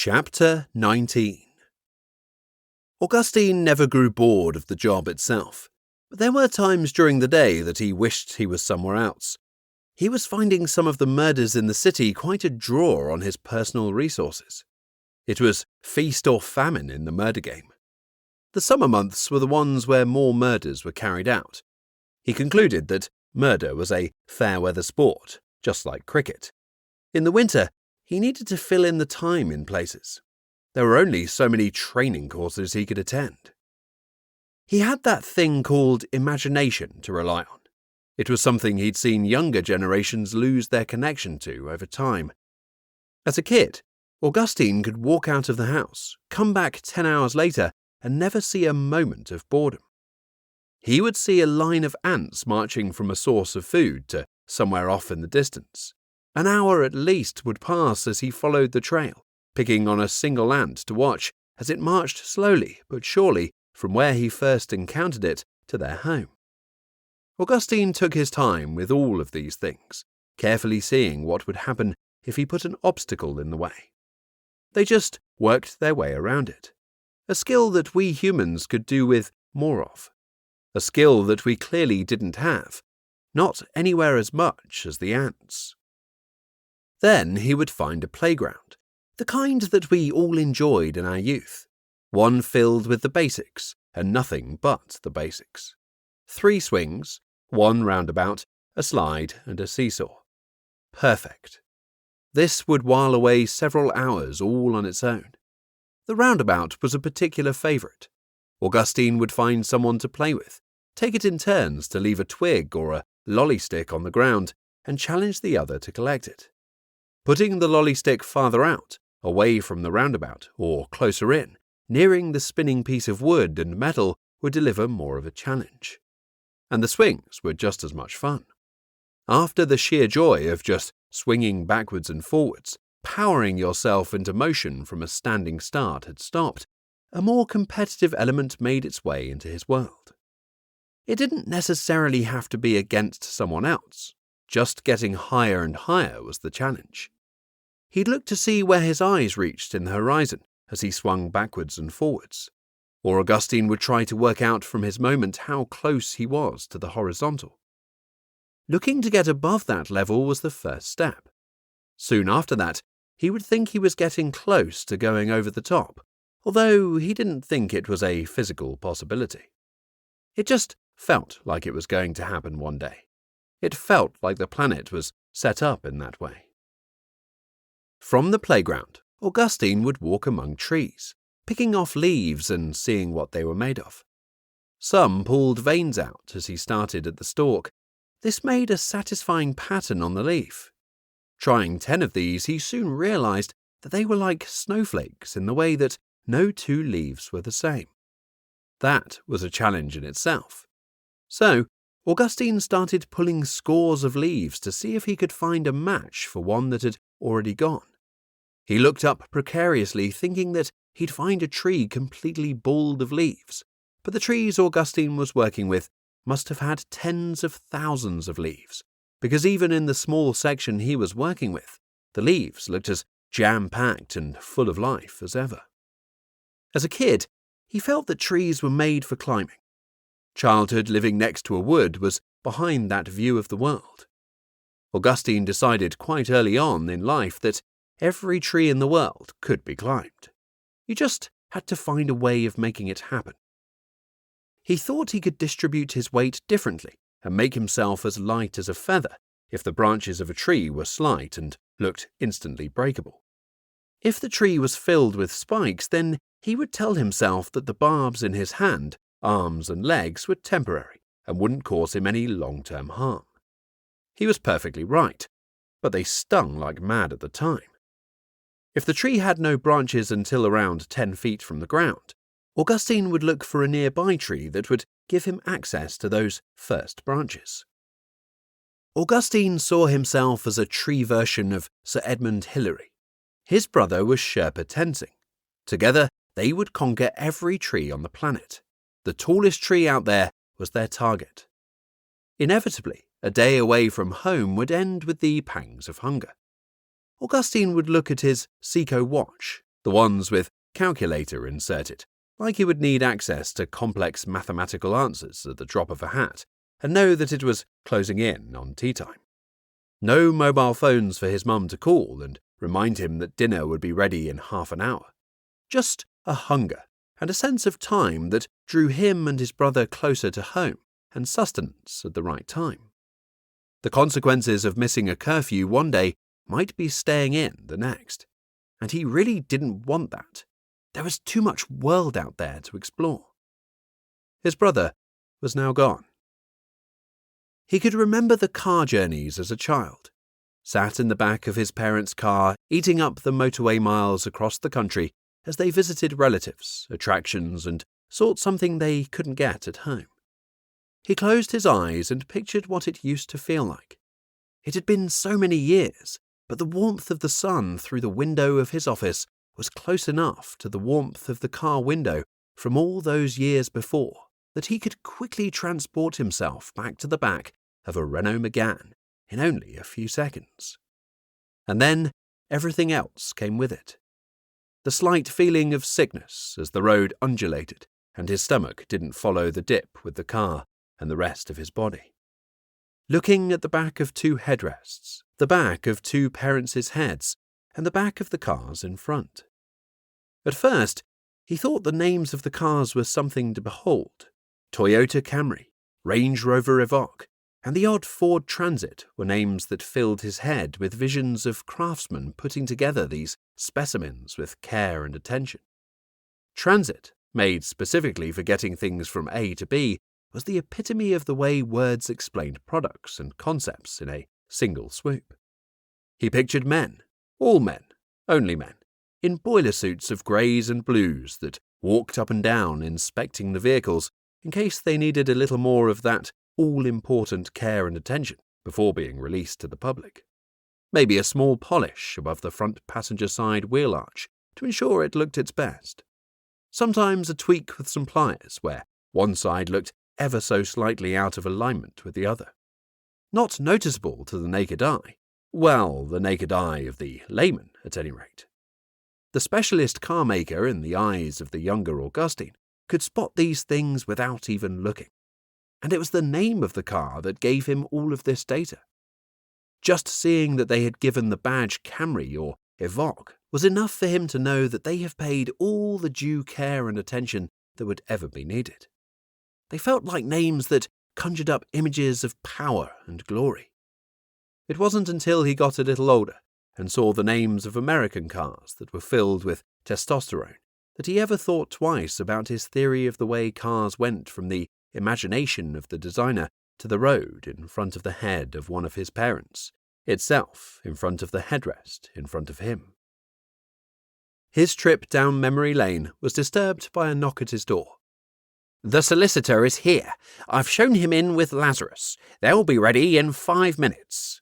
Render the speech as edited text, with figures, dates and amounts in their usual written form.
Chapter 19. Augustine never grew bored of the job itself, but there were times during the day that he wished he was somewhere else. He was finding some of the murders in the city quite a draw on his personal resources. It was feast or famine in the murder game. The summer months were the ones where more murders were carried out. He concluded that murder was a fair-weather sport, just like cricket. In the winter, he needed to fill in the time in places. There were only so many training courses he could attend. He had that thing called imagination to rely on. It was something he'd seen younger generations lose their connection to over time. As a kid, Augustine could walk out of the house, come back 10 hours later, and never see a moment of boredom. He would see a line of ants marching from a source of food to somewhere off in the distance. An hour at least would pass as he followed the trail, picking on a single ant to watch as it marched slowly but surely from where he first encountered it to their home. Augustine took his time with all of these things, carefully seeing what would happen if he put an obstacle in the way. They just worked their way around it, a skill that we humans could do with more of, a skill that we clearly didn't have, not anywhere as much as the ants. Then he would find a playground, the kind that we all enjoyed in our youth, one filled with the basics and nothing but the basics. 3 swings, 1 roundabout, a slide and a seesaw. Perfect. This would while away several hours all on its own. The roundabout was a particular favourite. Augustine would find someone to play with, take it in turns to leave a twig or a lolly stick on the ground and challenge the other to collect it. Putting the lolly stick farther out, away from the roundabout, or closer in, nearing the spinning piece of wood and metal would deliver more of a challenge. And the swings were just as much fun. After the sheer joy of just swinging backwards and forwards, powering yourself into motion from a standing start had stopped, a more competitive element made its way into his world. It didn't necessarily have to be against someone else. Just getting higher and higher was the challenge. He'd look to see where his eyes reached in the horizon as he swung backwards and forwards. Or Augustine would try to work out from his moment how close he was to the horizontal. Looking to get above that level was the first step. Soon after that, he would think he was getting close to going over the top, although he didn't think it was a physical possibility. It just felt like it was going to happen one day. It felt like the planet was set up in that way. From the playground, Augustine would walk among trees, picking off leaves and seeing what they were made of. Some pulled veins out as he started at the stalk. This made a satisfying pattern on the leaf. Trying 10 of these, he soon realized that they were like snowflakes in the way that no 2 leaves were the same. That was a challenge in itself. So, Augustine started pulling scores of leaves to see if he could find a match for one that had already gone. He looked up precariously, thinking that he'd find a tree completely bald of leaves, but the trees Augustine was working with must have had tens of thousands of leaves, because even in the small section he was working with, the leaves looked as jam-packed and full of life as ever. As a kid, he felt that trees were made for climbing. Childhood living next to a wood was behind that view of the world. Augustine decided quite early on in life that every tree in the world could be climbed. You just had to find a way of making it happen. He thought he could distribute his weight differently and make himself as light as a feather if the branches of a tree were slight and looked instantly breakable. If the tree was filled with spikes, then he would tell himself that the barbs in his hand, arms and legs were temporary and wouldn't cause him any long-term harm. He was perfectly right, but they stung like mad at the time. If the tree had no branches until around 10 feet from the ground, Augustine would look for a nearby tree that would give him access to those first branches. Augustine saw himself as a tree version of Sir Edmund Hillary. His brother was Sherpa Tenzing. Together, they would conquer every tree on the planet. The tallest tree out there was their target. Inevitably, a day away from home would end with the pangs of hunger. Augustine would look at his Seiko watch, the ones with calculator inserted, like he would need access to complex mathematical answers at the drop of a hat and know that it was closing in on tea time. No mobile phones for his mum to call and remind him that dinner would be ready in half an hour. Just a hunger and a sense of time that drew him and his brother closer to home and sustenance at the right time. The consequences of missing a curfew one day might be staying in the next, and he really didn't want that. There was too much world out there to explore. His brother was now gone. He could remember the car journeys as a child, sat in the back of his parents' car, eating up the motorway miles across the country as they visited relatives, attractions, and sought something they couldn't get at home. He closed his eyes and pictured what it used to feel like. It had been so many years, but the warmth of the sun through the window of his office was close enough to the warmth of the car window from all those years before that he could quickly transport himself back to the back of a Renault Megane in only a few seconds. And then everything else came with it. The slight feeling of sickness as the road undulated and his stomach didn't follow the dip with the car and the rest of his body. Looking at the back of two headrests, the back of two parents' heads, and the back of the cars in front. At first, he thought the names of the cars were something to behold. Toyota Camry, Range Rover Evoque, and the odd Ford Transit were names that filled his head with visions of craftsmen putting together these specimens with care and attention. Transit, made specifically for getting things from A to B, was the epitome of the way words explained products and concepts in a single swoop. He pictured men, all men, only men, in boiler suits of greys and blues that walked up and down inspecting the vehicles in case they needed a little more of that all-important care and attention before being released to the public. Maybe a small polish above the front passenger side wheel arch to ensure it looked its best. Sometimes a tweak with some pliers where one side looked ever so slightly out of alignment with the other. Not noticeable to the naked eye. Well, the naked eye of the layman, at any rate. The specialist car maker, in the eyes of the younger Augustine, could spot these things without even looking. And it was the name of the car that gave him all of this data. Just seeing that they had given the badge Camry or Evoque was enough for him to know that they have paid all the due care and attention that would ever be needed. They felt like names that conjured up images of power and glory. It wasn't until he got a little older and saw the names of American cars that were filled with testosterone that he ever thought twice about his theory of the way cars went from the imagination of the designer to the road in front of the head of one of his parents, itself in front of the headrest in front of him. His trip down memory lane was disturbed by a knock at his door. "The solicitor is here. I've shown him in with Lazarus. They'll be ready in 5 minutes."